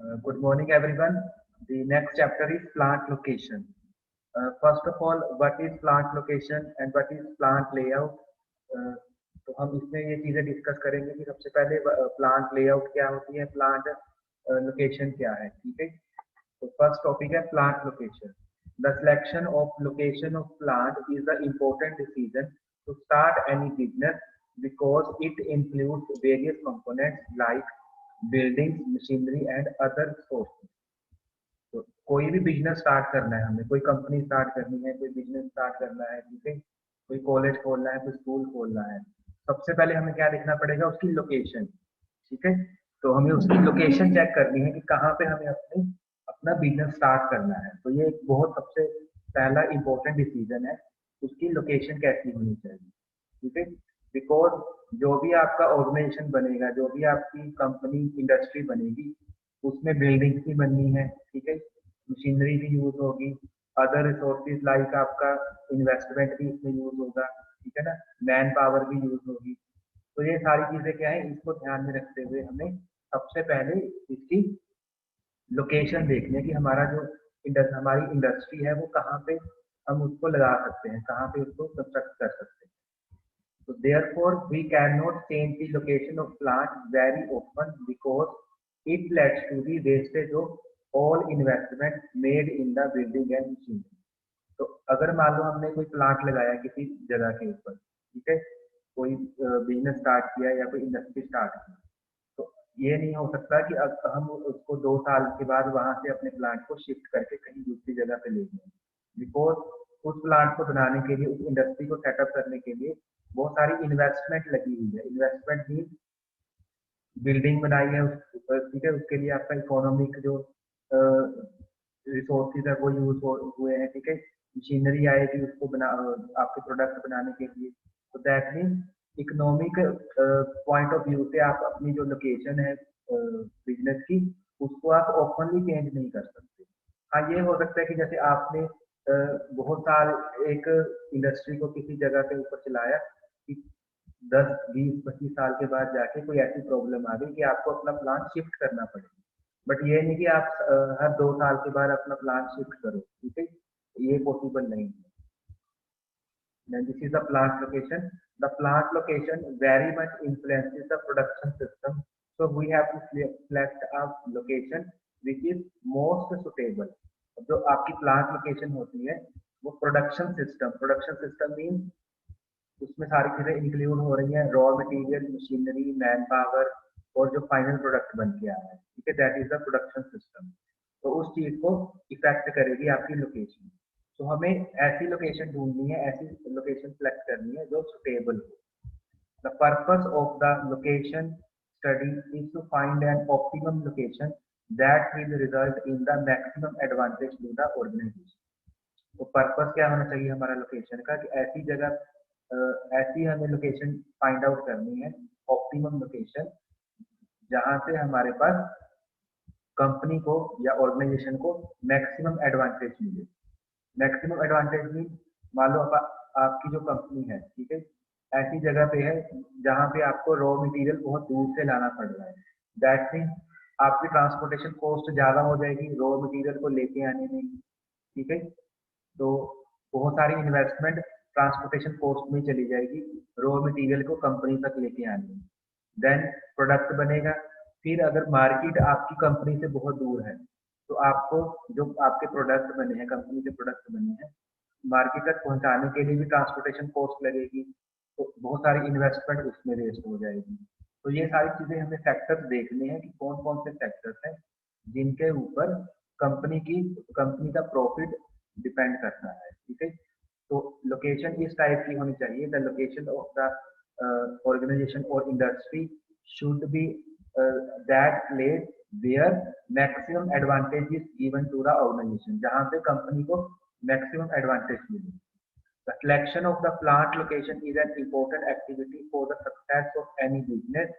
Good morning, everyone. The next chapter is plant location. First of all, what is plant location and what is plant layout? तो हम इसमें ये चीजें discuss करेंगे कि सबसे पहले प्लांट लेआउट क्या होती है, प्लांट लोकेशन क्या है, ठीक है। तो फर्स्ट टॉपिक है plant location. The selection of location of plant is the important decision to start any business because it includes various components like buildings, machinery and other sources. तो कोई भी business start करना है, हमें कोई company start करनी है, कोई बिजनेस स्टार्ट करना है, ठीक है, कोई कॉलेज खोलना है, कोई स्कूल खोलना है, सबसे पहले हमें क्या देखना पड़ेगा, उसकी लोकेशन, ठीक है। तो हमें उसकी लोकेशन चेक करनी है कि कहाँ पे हमें अपना बिजनेस स्टार्ट करना है। तो ये एक बहुत सबसे पहला इम्पोर्टेंट डिसीजन है, उसकी लोकेशन कैसी होनी चाहिए, ठीक है। बिकॉज जो भी आपका ऑर्गेनाइजेशन बनेगा, जो भी आपकी कंपनी इंडस्ट्री बनेगी, उसमें बिल्डिंग्स भी बननी है, ठीक है, मशीनरी भी यूज होगी, अदर रिसोर्सेज लाइक आपका इन्वेस्टमेंट भी इसमें यूज होगा, ठीक है ना, मैन पावर भी यूज होगी। तो ये सारी चीजें क्या है, इसको ध्यान में रखते हुए हमें सबसे पहले इसकी लोकेशन देखनी है कि हमारा जो हमारी इंडस्ट्री है वो कहाँ पे हम उसको लगा सकते हैं, कहाँ पे उसको कंस्ट्रक्ट कर सकते हैं। So therefore, we cannot change the location of plant very often because it leads to the wastage of all investment made in the building and machinery. तो अगर मान लो हमने कोई प्लांट लगाया किसी जगह के ऊपर, ठीक है, कोई बिजनेस स्टार्ट किया या कोई इंडस्ट्री स्टार्ट की, तो ये नहीं हो सकता कि अब हम उसको 2 साल के बाद वहां से अपने प्लांट को शिफ्ट करके कहीं दूसरी जगह पे ले जाएं। बिकॉज उस प्लांट को बनाने के लिए, उस इंडस्ट्री को सेटअप करने के लिए बहुत सारी इन्वेस्टमेंट लगी हुई है। इन्वेस्टमेंट भी बिल्डिंग बनाई है ठीक है, उसके लिए आपका इकोनॉमिक जो रिसोर्सेज है वो यूज हुए हैं, ठीक है, मशीनरी आएगी उसको बना आपके प्रोडक्ट बनाने के लिए। तो that mean economic point of view से आप अपनी जो लोकेशन है बिजनेस की, उसको आप ओपनली चेंज नहीं कर सकते। हाँ, ये हो सकता है कि जैसे आपने बहुत साल एक इंडस्ट्री को किसी जगह के ऊपर चलाया कि 10, 20, 25 साल के बाद जाके कोई ऐसी प्रॉब्लम आ गई कि आपको अपना प्लान शिफ्ट करना पड़ेगा। बट ये नहीं कि आप हर 2 साल के बाद अपना प्लान शिफ्ट करो, ठीक है, ये पॉसिबल नहीं है। Then this is the plant location. The plant location very much influences the production system. So we have to select a location which is most suitable. जो आपकी प्लांट लोकेशन होती है वो प्रोडक्शन सिस्टम मीन उसमें सारी चीजें include हो रही हैं, raw material, machinery, man power और जो फाइनल प्रोडक्ट बन के आ रहा है, ठीक है, that is the production system. तो उस चीज को इफेक्ट करेगी आपकी लोकेशन। तो हमें ऐसी लोकेशन ढूंढनी है, ऐसी लोकेशन सेलेक्ट करनी है जो सुटेबल हो। The purpose of the location study is to find an optimum location that will result in the maximum advantage to the organisation. तो पर्पस क्या होना चाहिए हमारा लोकेशन का, कि ऐसी जगह ऐसी हमें लोकेशन फाइंड आउट करनी है, ऑप्टिमम लोकेशन, जहां से हमारे पास कंपनी को या ऑर्गेनाइजेशन को मैक्सिमम एडवांटेज मिले। मैक्सिमम एडवांटेज मीन मान लो आपकी जो कंपनी है, ठीक है, ऐसी जगह पे है जहां पे आपको रॉ मटेरियल बहुत दूर से लाना पड़ रहा है। दैट मीन आपकी ट्रांसपोर्टेशन कॉस्ट ज्यादा हो जाएगी रॉ मटेरियल को लेके आने में, ठीक है। तो बहुत सारी इन्वेस्टमेंट ट्रांसपोर्टेशन कॉस्ट में चली जाएगी रॉ मटेरियल को कंपनी तक लेके आने में। देन प्रोडक्ट बनेगा। फिर अगर मार्केट आपकी कंपनी से बहुत दूर है तो आपको जो आपके प्रोडक्ट बने हैं, कंपनी के प्रोडक्ट बने हैं, मार्केट तक पहुंचाने के लिए भी ट्रांसपोर्टेशन कॉस्ट लगेगी, तो बहुत सारी इन्वेस्टमेंट उसमें वेस्ट हो जाएगी। तो ये सारी चीजें हमें फैक्टर्स देखने हैं कि कौन कौन से फैक्टर्स हैं जिनके ऊपर कंपनी का प्रॉफिट डिपेंड करता है, ठीक है। तो लोकेशन इस टाइप की होनी चाहिए, the location of the organization और industry should be that place where maximum advantage is given to the organization, जहां पे कंपनी को मैक्सिमम एडवांटेज मिले। The selection of the plant location is an important activity for the success of any business,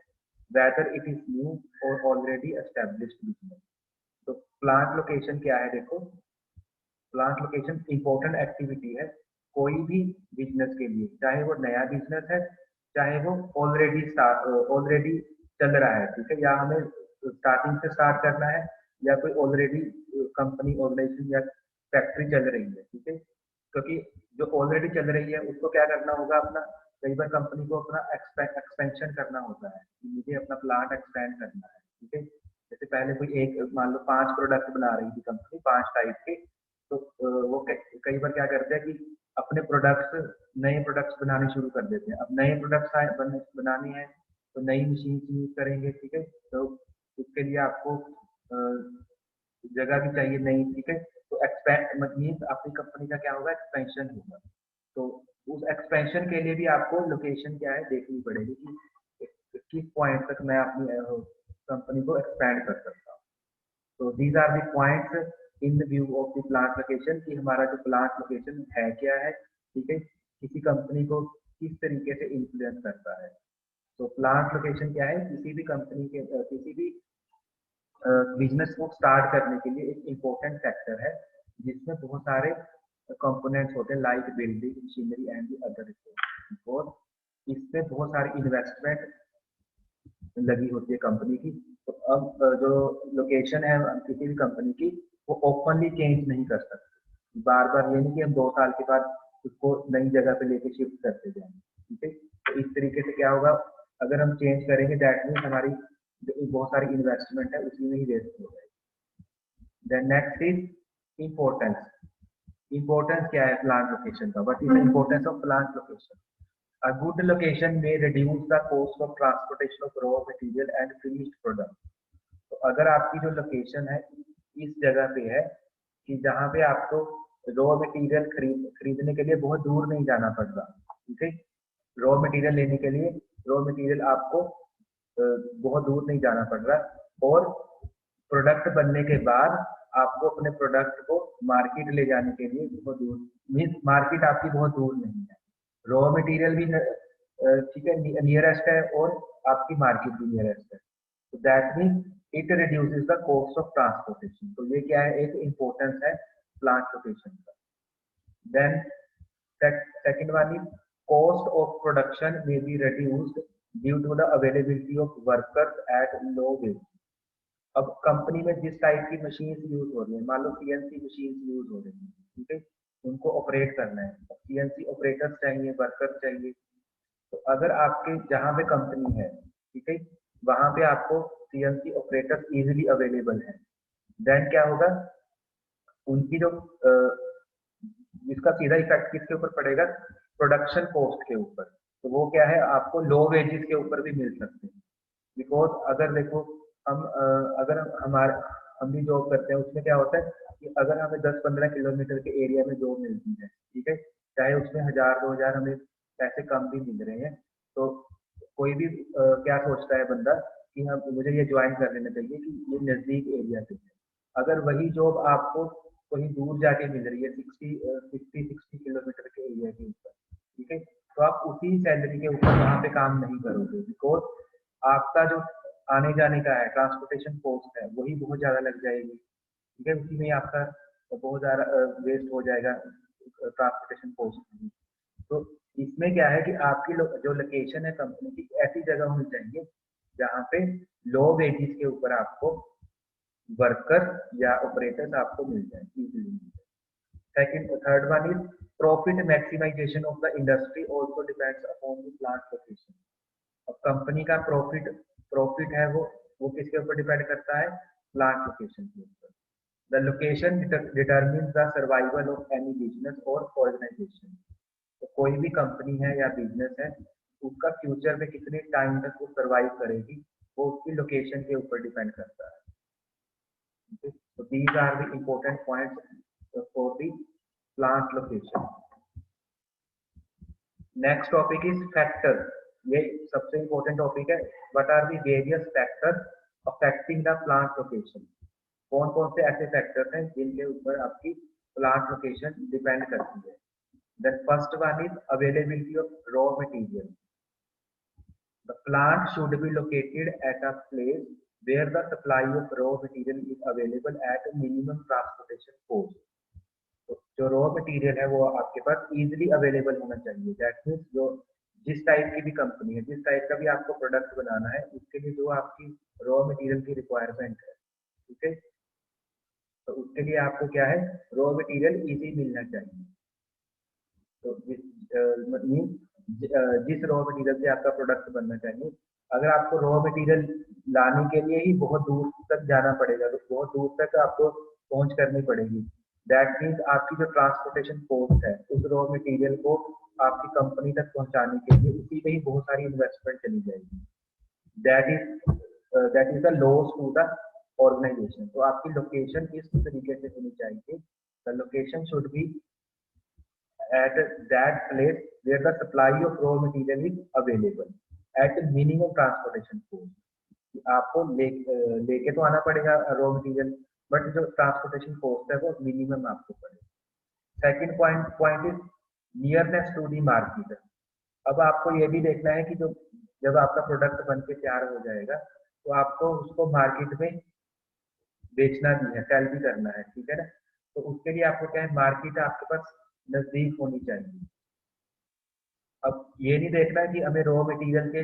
whether it is new or already established business. तो plant location क्या है, देखो, plant location important activity है कोई भी business के लिए, चाहे वो नया बिजनेस है, चाहे वो ऑलरेडी चल रहा है, ठीक है, या हमें स्टार्टिंग से स्टार्ट करना है या कोई ऑलरेडी कंपनी ऑर्गेनाइजेशन या फैक्ट्री चल रही है, ठीक है। क्योंकि जो ऑलरेडी चल रही है उसको क्या करना होगा, अपना कई बार कंपनी को अपना एक्सपेंशन करना होता है कि मुझे अपना प्लांट एक्सपेंड करना है, ठीक है। जैसे पहले कोई एक मान लो 5 प्रोडक्ट बना रही थी कंपनी 5 टाइप के, तो वो कई बार क्या करते हैं कि अपने प्रोडक्ट्स नए प्रोडक्ट्स बनाने शुरू कर देते हैं। अब नए प्रोडक्ट्स बनाने हैं तो नई मशीन यूज करेंगे, ठीक है। तो उसके लिए आपको जगह भी चाहिए नई, ठीक है। तो एक्सपेंड मीन्स आपकी कंपनी का क्या होगा, एक्सपेंशन होगा। तो उस एक्सपेंशन के लिए भी आपको लोकेशन क्या है देखनी पड़ेगी कि किस पॉइंट तक मैं अपनी कंपनी को एक्सपेंड कर सकता हूँ। तो these are the points in the view of the plant location कि हमारा जो प्लांट लोकेशन है क्या है, ठीक है, किसी कंपनी को किस तरीके से इन्फ्लुएंस करता है। तो प्लांट लोकेशन क्या है, किसी भी कंपनी के किसी भी बिजनेस को स्टार्ट करने के लिए एक इम्पोर्टेंट फैक्टर है, जिसमें बहुत सारे कंपोनेंट्स होते हैं like building machinery and other resource, और इसमें बहुत सारी इन्वेस्टमेंट लगी होती है कंपनी की। तो अब जो लोकेशन है किसी भी कंपनी की वो ओपनली चेंज नहीं कर सकते, बार बार ये नहीं कि हम 2 साल के बाद उसको नई जगह पे लेके शिफ्ट करते जाएंगे, ठीक है। तो इस तरीके से क्या होगा, अगर हम चेंज करेंगे दैट मीन्स हमारी जो बहुत सारी इन्वेस्टमेंट है उसी में ही वेस्ट हो जाएगी। Then next is importance. Importance क्या है प्लांट लोकेशन का, what is the importance of plant location. A good location may reduce the cost of transportation of raw material and finished product. तो अगर आपकी जो लोकेशन है इस जगह पे है कि जहाँ पे आपको रॉ मटेरियल खरीदने के लिए बहुत दूर नहीं जाना पड़ रहा, ठीक है। रॉ मटेरियल लेने के लिए रॉ मटेरियल आपको बहुत दूर नहीं जाना पड़ रहा, और प्रोडक्ट बनने के बाद आपको अपने प्रोडक्ट को मार्केट ले जाने के लिए बहुत दूर, मीन्स मार्केट आपकी बहुत दूर नहीं है, रॉ मटेरियल भी ठीक है नियरेस्ट है, और आपकी मार्केट भी नियरेस्ट है। तो that means it reduces the cost of transportation. तो ये क्या है, एक इम्पोर्टेंस है प्लांट लोकेशन का। Then second one is cost of production may be reduced due to the availability of workers at low wage। अब कंपनी में जिस टाइप की मशीन यूज हो रही है, मान लो सीएनसी मशीन यूज हो रही है, ठीक है, उनको ऑपरेट करना है, सीएनसी ऑपरेटर्स चाहिए, वर्कर्स चाहिए। तो अगर आपके जहाँ पे कंपनी है, ठीक है, वहां पे आपको सीएनसी ऑपरेटर्स इजीली अवेलेबल है, देन क्या होगा, उनकी जो जिसका सीधा इफेक्ट किसके ऊपर पड़ेगा, प्रोडक्शन कॉस्ट के ऊपर। तो वो क्या है, आपको लो वेजेस के ऊपर भी मिल सकते हैं। बिकॉज अगर देखो हम अगर हमारे हम भी जॉब करते हैं, उसमें क्या होता है कि अगर हमें 10-15 किलोमीटर के एरिया में जॉब मिलती है, ठीक है, चाहे उसमें 1000-2000 हमें पैसे कम भी मिल रहे हैं, तो कोई भी क्या सोचता है बंदा कि हम मुझे ये ज्वाइन कर लेना चाहिए कि ये नजदीक एरिया से है। अगर वही जॉब आपको कहीं दूर जाके मिल रही है 60 किलोमीटर के एरिया के ऊपर, ठीक है, तो आप उसी सैलरी के ऊपर वहां पे काम नहीं करोगे, बिकॉज आपका जो आने जाने का है ट्रांसपोर्टेशन कॉस्ट है वही बहुत ज्यादा लग जाएगी, ठीक है, उसी में आपका बहुत ज्यादा वेस्ट हो जाएगा ट्रांसपोर्टेशन कॉस्ट में। तो इसमें क्या है कि आपकी जो लोकेशन है कंपनी की ऐसी जगह होनी चाहिए जहाँ पे लो वेजेस के ऊपर आपको वर्कर या ऑपरेटर्स आपको मिल जाए, इजीली मिल जाए। Second third one is profit maximisation of the industry also depends upon the plant location. अब कंपनी का प्रॉफिट प्रॉफिट है वो किसके ऊपर डिपेंड करता है, प्लांट लोकेशन के ऊपर। The location determines the survival of any business और ऑर्गेनाइजेशन। तो कोई भी कंपनी है या बिजनेस है, उसका फ्यूचर में कितने टाइम तक वो सर्वाइव करेगी वो उसकी लोकेशन के ऊपर डिपेंड करता है। So these are the important points for the plant location. Next topic is factors. ये सबसे important topic है। What are the various factors affecting the plant location? कौन कौन से ऐसे factors हैं जिनके ऊपर आपकी plant location depend करती है? The first one is availability of raw material. The plant should be located at a place where the supply of raw material is available at a minimum transportation cost. तो जो raw material है वो आपके पास easily available होना चाहिए। That means जो जिस type की भी कंपनी है, जिस टाइप का भी आपको प्रोडक्ट बनाना है, उसके लिए जो आपकी रॉ मटेरियल की रिक्वायरमेंट है, ठीक है, लिए आपको क्या है, रॉ मटेरियल इजी मिलना चाहिए। तो जिस रॉ मटेरियल से आपका प्रोडक्ट बनना चाहिए, अगर आपको रॉ मटेरियल लाने के लिए ही बहुत दूर तक जाना पड़ेगा, तो बहुत दूर तक आपको पहुंच करनी पड़ेगी। दैट मीन्स आपकी जो ट्रांसपोर्टेशन कॉस्ट है उस रॉ मटेरियल को आपकी कंपनी तक पहुंचाने के लिए उसी में ही बहुत सारी इन्वेस्टमेंट चली जाएगी। That is the loss to the organisation. तो आपकी लोकेशन इस तरीके से होनी चाहिए, the location should be at that place where the supply of raw material is available at minimum transportation cost। आपको लेके तो आना पड़ेगा रॉ मटेरियल, बट जो ट्रांसपोर्टेशन कॉस्ट है वो मिनिमम आपको पड़ेगा। Second point is nearness to the market. अब आपको ये भी देखना है कि जो जब आपका प्रोडक्ट बन के तैयार हो जाएगा तो आपको उसको मार्केट में बेचना भी है, सेल भी करना है, ठीक है ना। तो उसके लिए आपको क्या है, मार्केट आपके पास नजदीक होनी चाहिए। अब ये नहीं देखना कि हमें रॉ मटेरियल के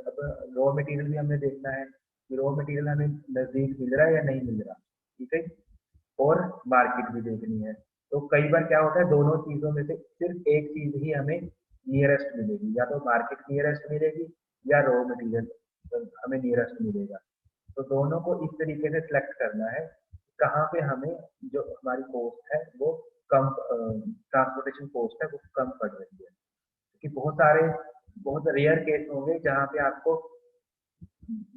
अब रॉ मटेरियल भी हमें देखना है कि रॉ मटेरियल हमें नजदीक मिल रहा है या नहीं मिल रहा, ठीक है। और मार्केट भी देखनी है। तो कई बार क्या होता है, दोनों चीजों में से सिर्फ एक चीज ही हमें नियरेस्ट मिलेगी, या तो मार्केट नियरेस्ट मिलेगी या रॉ मटेरियल हमें नियरेस्ट मिलेगा। तो दोनों को इस तरीके से सिलेक्ट करना है कहाँ पे हमें जो हमारी कॉस्ट है वो कम, ट्रांसपोर्टेशन कॉस्ट है वो कम पड़ रही है। क्योंकि बहुत रेयर केस होंगे जहाँ पे आपको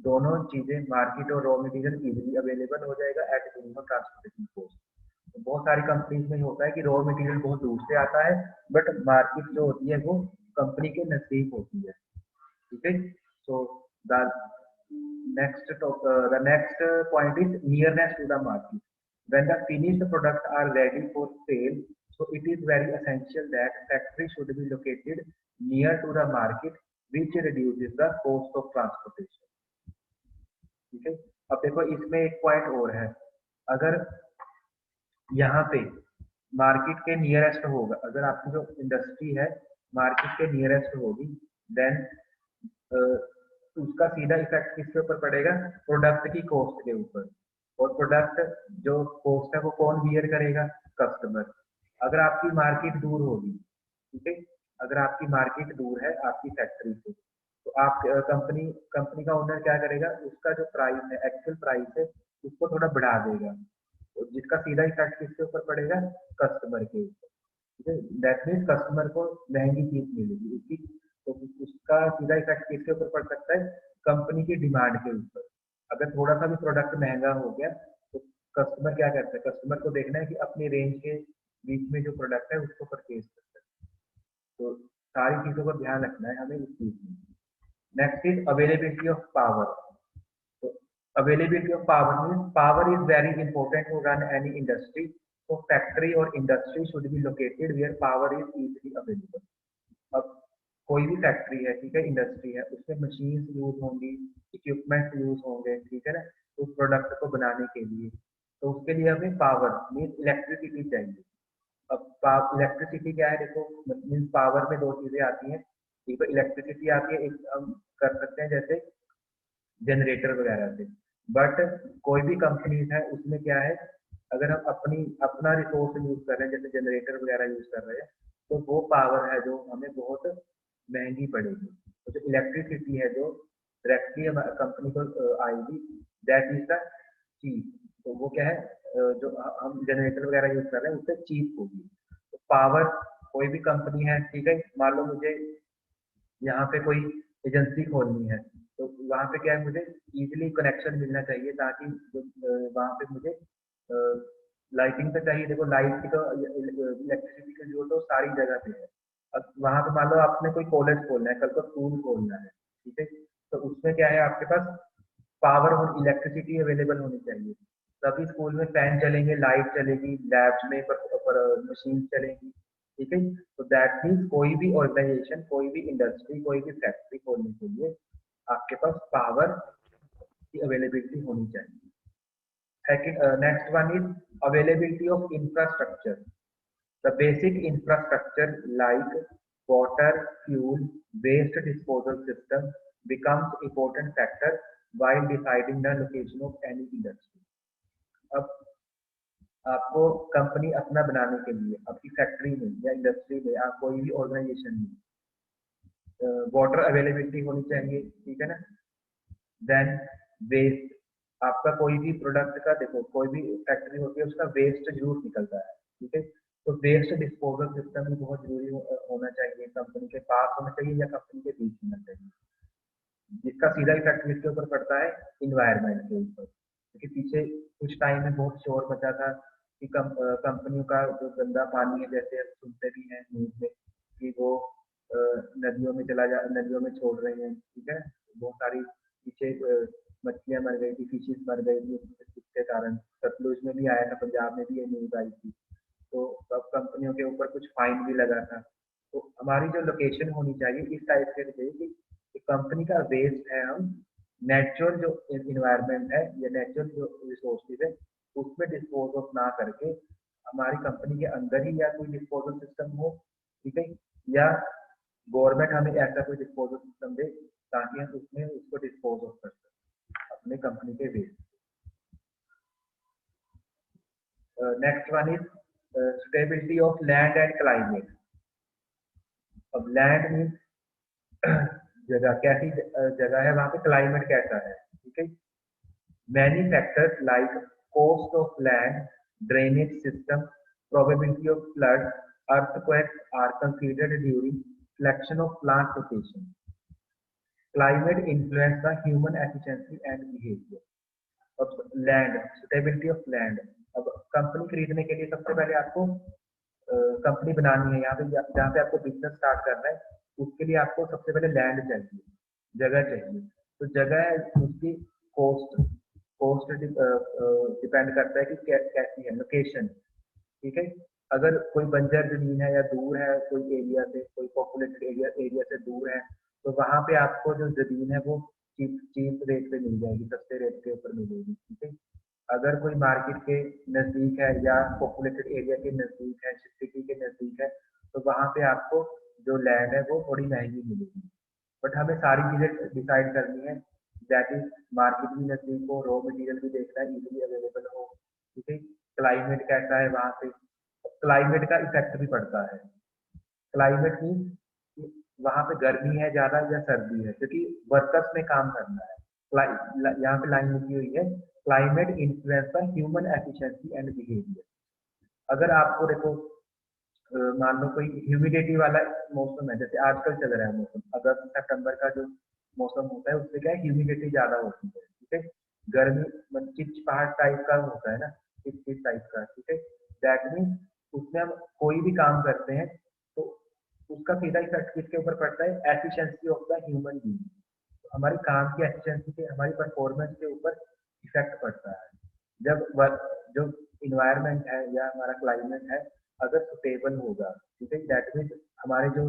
दोनों चीजें मार्केट और रॉ मटेरियल इजीली अवेलेबल हो जाएगा एट मिनिमम ट्रांसपोर्टेशन कॉस्ट। तो बहुत सारी कंपनीज में होता है कि रॉ मटेरियल बहुत दूर से आता है बट मार्केट जो होती है वो कंपनी के नजदीक होती है, ठीक है। So the next point is nearness to the market। when the finished products are ready for sale, so it is very essential that factory should be located near to the market, which reduces the cost of transportation, ठीक है। अब देखो इसमें एक point और है, अगर यहाँ पे मार्केट के नियरेस्ट होगा, अगर आपकी जो इंडस्ट्री है मार्केट के नियरेस्ट होगी, देन उसका सीधा इफेक्ट किसके ऊपर पड़ेगा, प्रोडक्ट की कॉस्ट के ऊपर। और प्रोडक्ट जो कॉस्ट है वो कौन बियर करेगा, कस्टमर। अगर आपकी मार्केट दूर होगी, ठीक है, अगर आपकी मार्केट दूर है आपकी फैक्ट्री से, तो आप कंपनी का ओनर क्या करेगा, उसका जो प्राइस है, एक्चुअल प्राइस है, उसको थोड़ा बढ़ा देगा, तो जिसका सीधा इफेक्ट किसके ऊपर पड़ेगा, कस्टमर के ऊपर, ठीक है। दैट मीन्स कस्टमर को महंगी चीज मिलेगी उसकी, तो उसका सीधा इफेक्ट किसके ऊपर पड़ सकता है, कंपनी की डिमांड के ऊपर। अगर थोड़ा सा भी प्रोडक्ट महंगा हो गया तो कस्टमर क्या करता है, कस्टमर को देखना है कि अपनी रेंज के बीच में जो प्रोडक्ट है उसको परचेज करता है। तो सारी चीजों का ध्यान रखना है हमें इस चीज में। Next is availability of power. तो availability of power means power is very important to run any industry, so factory or industry should be located where power is easily available। अब कोई भी फैक्ट्री है, ठीक है, इंडस्ट्री है, उसमें machine use होंगी, इक्विपमेंट यूज होंगे, ठीक है ना, उस प्रोडक्ट को बनाने के लिए। तो उसके लिए हमें पावर मीन्स इलेक्ट्रिसिटी चाहिए। अब इलेक्ट्रिसिटी क्या है, देखो मीन्स पावर में दो चीजें आती हैं, एक तो इलेक्ट्रिसिटी आती है, एक हम कर सकते हैं जैसे जनरेटर वगैरह से। बट कोई भी कंपनी है उसमें क्या है, अगर हम अपना रिसोर्स यूज कर रहे हैं जैसे जनरेटर वगैरह यूज कर रहे हैं, तो वो पावर है जो हमें बहुत महंगी पड़ेगी। तो जो इलेक्ट्रिसिटी है जो डायरेक्टली कंपनी को आएगी, दैट इज द चीप। तो वो क्या है, जो हम जनरेटर वगैरह यूज कर रहे हैं उससे चीप होगी। तो पावर कोई भी कंपनी है, ठीक है, मान लो मुझे यहाँ पे कोई एजेंसी खोलनी है, तो वहाँ पे क्या है, मुझे इजीली कनेक्शन मिलना चाहिए, ताकि वहाँ पे मुझे लाइटिंग तो चाहिए। देखो लाइट की तो इलेक्ट्रिसिटी की जरूरत तो सारी जगह पे है। अब वहाँ पे मान लो आपने कोई कॉलेज खोलना है, कल को स्कूल खोलना है, ठीक है, तो उसमें क्या है, आपके पास पावर और इलेक्ट्रिसिटी अवेलेबल होनी चाहिए। तभी स्कूल में फैन चलेंगे, लाइट चलेगी, लैब्स में पर मशीन चलेंगी, ठीक है। तो दैट मीन्स कोई भी ऑर्गेनाइजेशन, कोई भी इंडस्ट्री, कोई भी फैक्ट्री खोलने के लिए आपके पास पावर की अवेलेबिलिटी होनी चाहिए। Second, next one is availability of infrastructure. The basic infrastructure like water, fuel, waste disposal system becomes important factor while deciding the location of any industry। अब आपको कंपनी अपना बनाने के लिए आपकी फैक्ट्री में या इंडस्ट्री में, आप कोई भी ऑर्गेनाइजेशन में वाटर अवेलेबिलिटी होनी चाहिए, ठीक है ना। देन वेस्ट, आपका कोई भी प्रोडक्ट का, देखो कोई भी फैक्ट्री होती है उसका वेस्ट जरूर निकलता है, ठीक है। तो वेस्ट डिस्पोजल सिस्टम भी बहुत जरूरी होना चाहिए, कंपनी के पास होना चाहिए या कंपनी के बीच होना चाहिए, जिसका सीधा इफेक्ट किसके ऊपर पड़ता है, इन्वायरमेंट के ऊपर। क्योंकि पीछे कुछ टाइम में बहुत शोर मचा था कि कंपनियों का जो गंदा पानी है, जैसे हम सुनते भी हैं न्यूज में कि वो नदियों में नदियों में छोड़ रहे हैं, ठीक है। बहुत सारी पीछे मछलियां मर गई थी, फिशेस मर गई थी इसके कारण, सतलुज में भी आया था, पंजाब में भी ये न्यूज आई थी। तो अब कंपनियों के ऊपर कुछ फाइन भी लगा था। तो हमारी जो लोकेशन होनी चाहिए इस टाइप से चाहिए कि कंपनी का वेस्ट है, हम नेचुरल जो इन्वायरमेंट है या नेचुरल जो रिसोर्सेज है उसमें डिस्पोज ऑफ ना करके हमारी कंपनी के अंदर ही या कोई डिस्पोजल सिस्टम हो, ठीक है, या गवर्नमेंट हमें ऐसा कोई डिस्पोजल सिस्टम दे ताकि हम उसमें उसको डिस्पोज ऑफ कर सकें अपने कंपनी के waste. Next one is stability of land and climate. अब लैंड मीन जगह, कैसी जगह है वहां पे, क्लाइमेट कैसा है, ठीक है। Many factors like cost of land, drainage system, probability of flood, earthquakes are considered during selection of plant location. Climate influence the human efficiency and behavior. अब लैंड, सुटेबिलिटी ऑफ लैंड। अब company खरीदने के लिए सबसे पहले आपको company बनानी है, यहाँ पे जहाँ पे आपको बिजनेस स्टार्ट करना है, उसके लिए आपको सबसे पहले लैंड चाहिए, जगह चाहिए। तो जगह है उसकी कोस्ट, कोस्ट डिपेंड करता है कि कैसी है लोकेशन, ठीक है। अगर कोई बंजर जमीन है या दूर है कोई एरिया से, कोई पॉपुलेटेड एरिया से दूर है, तो वहां पे आपको जो जमीन है वो चीप चीप रेट पे मिल जाएगी, सस्ते रेट के ऊपर मिलेगी, ठीक है। अगर कोई मार्केट के नजदीक है या पॉपुलेटेड एरिया के नजदीक है, सिटी के नजदीक है, तो वहां पे आपको जो लैंड है वो थोड़ी महंगी मिलेगी। बट हमें सारी चीजें डिसाइड करनी है, दैट इज मार्केट भी नजदीक हो, रॉ मटेरियल भी देखना है इजीली अवेलेबल हो, ठीक है। क्लाइमेट कैसा है वहां पे, क्लाइमेट का इफेक्ट भी पड़ता है। क्लाइमेट मीन वहां पे गर्मी है ज्यादा या सर्दी है, क्योंकि वर्कर्स में काम करना है। यहाँ पे लाइन लिखी हुई है, climate influence the human efficiency and behaviour. अगर आपको देखो मान लो कोई ह्यूमिडिटी वाला मौसम है, जैसे आजकल चल रहा है मौसम, अगस्त सितंबर का जो मौसम होता है उसमें क्या है, ह्यूमिडिटी ज्यादा होती है, ठीक है। गर्मी मतलब चिपचिपाहट टाइप का होता है ना, चिपचिप टाइप का, ठीक है। दैट मीन उसमें हम कोई भी काम करते हैं तो उसका सीधा इफेक्ट किसके ऊपर पड़ता है, efficiency of the human being. तो हमारी काम की एफिशिएंसी के, हमारी परफॉर्मेंस के ऊपर इफेक्ट पड़ता है। जब जो इन्वायरमेंट है या हमारा क्लाइमेट है अगर सुटेबल होगा, ठीक है, दैट मीन हमारे जो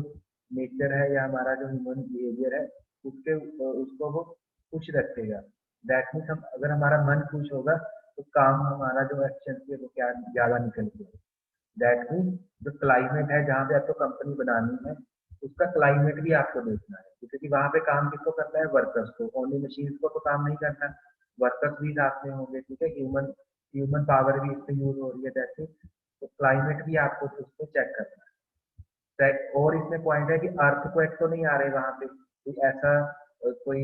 नेचर है या हमारा जो ह्यूमन बिहेवियर है उसके उसको वो खुश रखेगा। दैट मीन हम अगर हमारा मन खुश होगा तो काम हमारा जो एफिशिएंसी है वो क्या ज्यादा निकल के, दैट मीन जो क्लाइमेट है जहाँ पे आपको कंपनी बनानी है उसका क्लाइमेट भी आपको देखना है, क्योंकि वहां पे काम किसको करना है, वर्कर्स को, ओनली मशीन को तो काम नहीं करना, वर्कर्स भी साथ में होंगे, ठीक है। ह्यूमन ह्यूमन पावर भी इससे यूज हो रही है, जैसे तो क्लाइमेट भी आपको उसको चेक करना है। और इसमें पॉइंट है कि अर्थक्वेक तो नहीं आ रहे वहां पे, कोई ऐसा कोई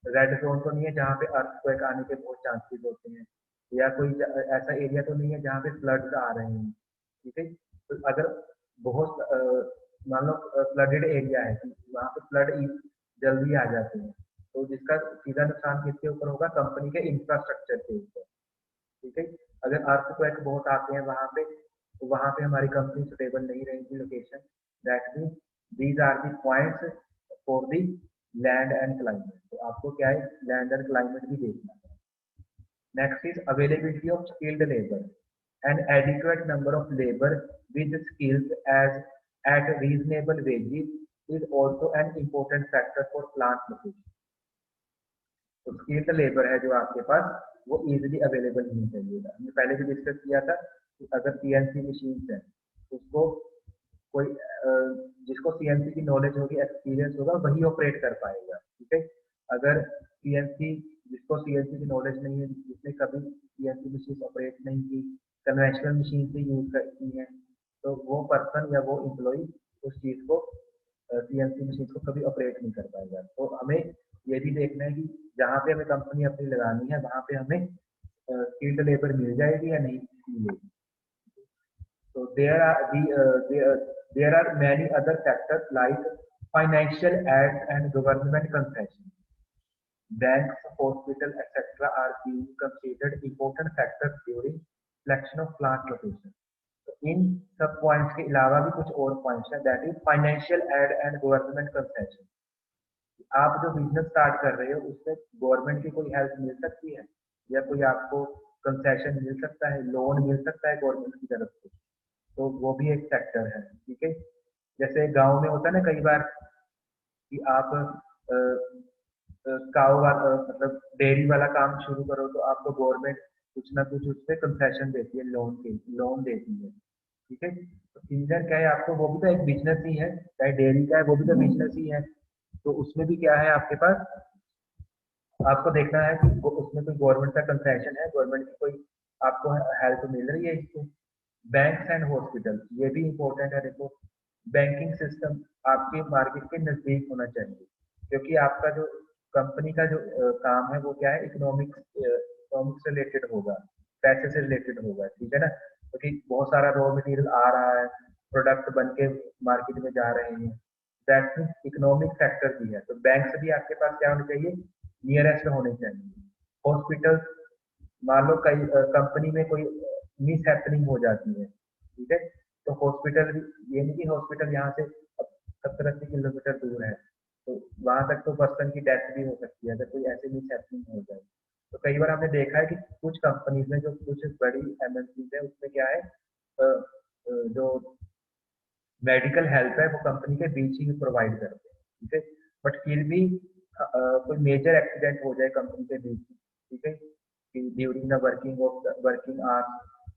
रेड जोन तो नहीं है जहाँ पे अर्थक्वेक आने के बहुत चांसेस होते हैं, या कोई ऐसा एरिया तो नहीं है जहाँ पे फ्लड्स आ रहे हैं, ठीक है। तो अगर बहुत मान लो फ्लडेड एरिया है कि वहाँ पे फ्लड जल्दी आ जाते हैं, तो जिसका सीधा नुकसान किसके ऊपर होगा, कंपनी के इंफ्रास्ट्रक्चर के ऊपर, ठीक है। अगर अर्थक्वेक बहुत आते हैं वहां पे तो वहां पे हमारी कंपनी सुटेबल नहीं रहेगी location. That mean these are the points for the land and climate. तो आपको क्या है, लैंड एंड क्लाइमेट भी देखना है। Next is availability of skilled labour, an adequate number of labor with skills as at reasonable wages is also an important factor for plant location. तो skilled labour है जो आपके पास वो इजीली अवेलेबल होनी चाहिए। हमने पहले भी डिस्कस किया था कि अगर सीएनसी मशीन है उसको कोई जिसको सीएनसी की नॉलेज होगी, एक्सपीरियंस होगा, वही ऑपरेट कर पाएगा, ठीक है। अगर सीएनसी जिसको सीएनसी की नॉलेज नहीं है, जिसने कभी सीएनसी मशीन ऑपरेट नहीं की, कन्वेंशनल मशीन से यूज करती हैं, तो वो पर्सन या वो एम्प्लॉय उस चीज को सीएनसी मशीन को कभी ऑपरेट नहीं कर पाएगा। तो हमें ये भी देखना है कि जहाँ पे हमें कंपनी अपनी लगानी है वहाँ पे हमें स्किल्ड लेबर मिल जाएगी या नहीं मिलेगी। So there are many other factors like financial aid and government concession. Banks, hospitals, etc. are being considered important factors during selection of plant location. तो इन सब पॉइंट्स के अलावा भी कुछ और पॉइंट्स हैं, that is financial aid and government concession. आप जो बिजनेस स्टार्ट कर रहे हो उसमें गवर्नमेंट की कोई हेल्प मिल सकती है या कोई आपको कंसेशन मिल सकता है, लोन मिल सकता है गवर्नमेंट की तरफ से, तो वो भी एक फैक्टर है। ठीक है, जैसे गांव में होता है ना कई बार कि आप काऊ मतलब डेयरी वाला काम शुरू करो तो आपको गवर्नमेंट कुछ ना कुछ उस पर कंसेशन देती है, लोन देती है। ठीक है, तो सिंगर क्या है, आपको वो भी तो एक बिजनेस ही है, चाहे डेयरी का है वो भी तो बिजनेस ही है। तो उसमें भी क्या है आपके पास, आपको देखना है कि उसमें कोई गवर्नमेंट का कंसेशन है, गवर्नमेंट की कोई आपको हेल्प मिल रही है इससे। बैंक्स एंड हॉस्पिटल ये भी इम्पोर्टेंट है। देखो, बैंकिंग सिस्टम आपके मार्केट के नजदीक होना चाहिए, क्योंकि आपका जो कंपनी का जो काम है वो क्या है, इकोनॉमिक्स से रिलेटेड होगा, पैसे से रिलेटेड होगा। ठीक है ना, क्योंकि बहुत सारा रॉ मटेरियल आ रहा है, प्रोडक्ट बन के मार्केट में जा रहे हैं, दैट मीन्स इकोनॉमिक फैक्टर भी है। तो बैंक भी आपके पास क्या होने चाहिए, नियरेस्ट होने चाहिए। हॉस्पिटल, मान लो कई कंपनी में कोई मिस हैपनिंग हो जाती है, ठीक है, तो हॉस्पिटल, ये नहीं कि हॉस्पिटल यहाँ से 70-80 किलोमीटर दूर है, तो वहां तक तो पर्सन की डेथ भी हो सकती है अगर कोई ऐसे मिस हैपनिंग हो जाए। तो कई बार हमने देखा है कि कुछ कंपनीज में, जो कुछ बड़ी एमएनसीज है, उसमें क्या है, जो मेडिकल हेल्प है वो कंपनी के बीच ही प्रोवाइड करते हैं। ठीक है, बट फिर भी कोई मेजर एक्सीडेंट हो जाए कंपनी के बीच, ठीक है, कि ड्यूरिंग द वर्किंग आवर्स,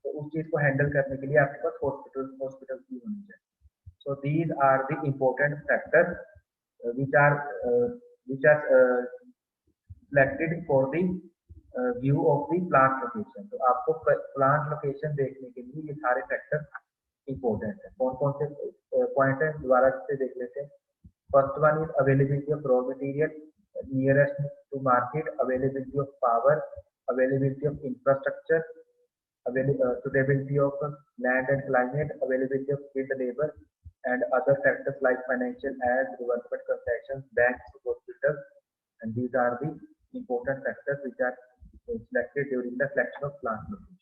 तो उस चीज को हैंडल करने के लिए आपके पास हॉस्पिटल की होनी चाहिए। So these are the important factors which are uh, which are selected for the view of the plant location. तो आपको प्लांट लोकेशन देखने के लिए ये सारे फैक्टर इंपॉर्टेंट है। कौन कौन से पॉइंट है, दोबारा से देख लेते हैं। First one is availability of raw material nearest to market, availability of power, availability of infrastructure, suitability of land and climate, availability of skilled labor, and other factors like financial aid, government concessions, banks, hospitals, and these are the important factors which are selected during the selection of plant location.